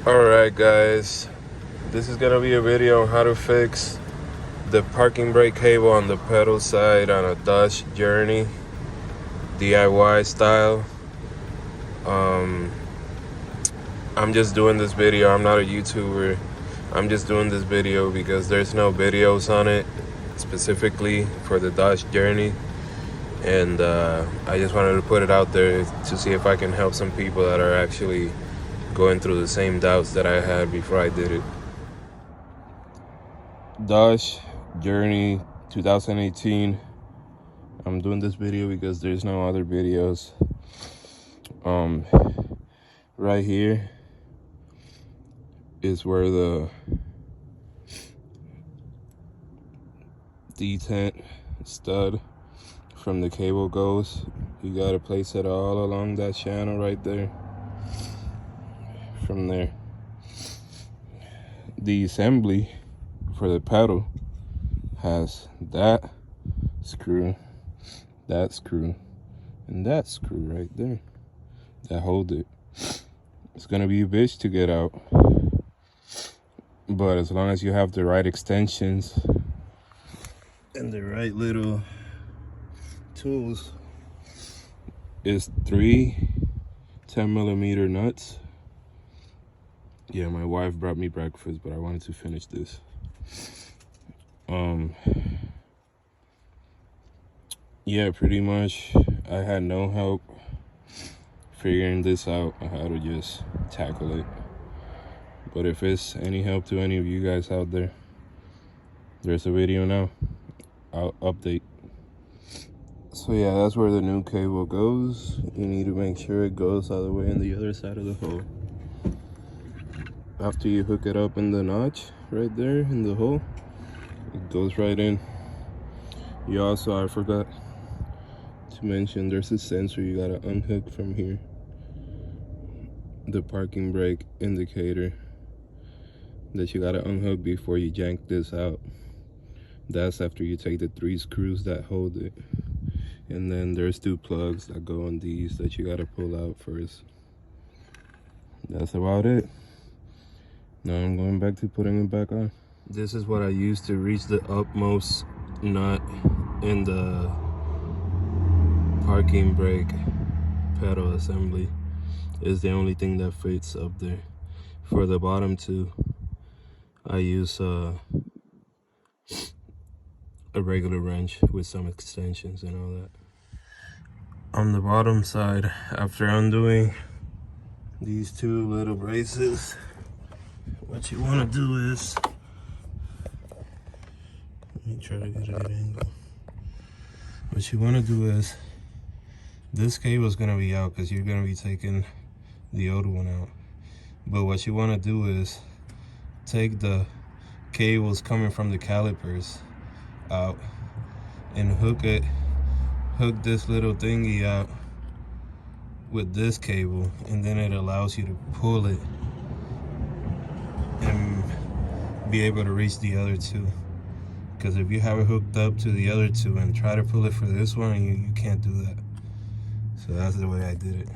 Alright guys, this is gonna be a video on how to fix the parking brake cable on the pedal side on a Dodge Journey DIY style. I'm just doing this video. I'm not a YouTuber. I'm just doing this video because there's no videos on it specifically for the Dodge Journey, and I just wanted to put it out there to see if I can help some people that are actually going through the same doubts that I had before I did it. Dodge Journey 2018. I'm doing this video because there's no other videos. Right here is where the detent stud from the cable goes. You gotta place it all along that channel right there. From there, the assembly for the pedal has that screw, and that screw right there that hold it. It's gonna be a bitch to get out, but as long as you have the right extensions and the right little tools, is 3 10mm nuts. Yeah, my wife brought me breakfast, but I wanted to finish this. Yeah, pretty much I had no help figuring this out. I had to just tackle it. But if it's any help to any of you guys out there, there's a video now. I'll update. So yeah, that's where the new cable goes. You need to make sure it goes all the way in the other side of the hole. After you hook it up in the notch right there in the hole, it goes right in. You also, I forgot to mention, there's a sensor you gotta unhook from here. The parking brake indicator that you gotta unhook before you yank this out. That's after you take the 3 screws that hold it. And then there's 2 plugs that go on these that you gotta pull out first. That's about it. Now I'm going back to putting it back on. This is what I use to reach the upmost nut in the parking brake pedal assembly. Is the only thing that fits up there. For the bottom 2, I use a regular wrench with some extensions and all that. On the bottom side, after undoing these 2 little braces, what you want to do is, let me try to get a good angle. What you want to do is, this cable is going to be out because you're going to be taking the old one out. But what you want to do is take the cables coming from the calipers out and hook this little thingy out with this cable, and then it allows you to pull it and be able to reach the other 2. Because if you have it hooked up to the other 2 and try to pull it for this one, you can't do that. So that's the way I did it.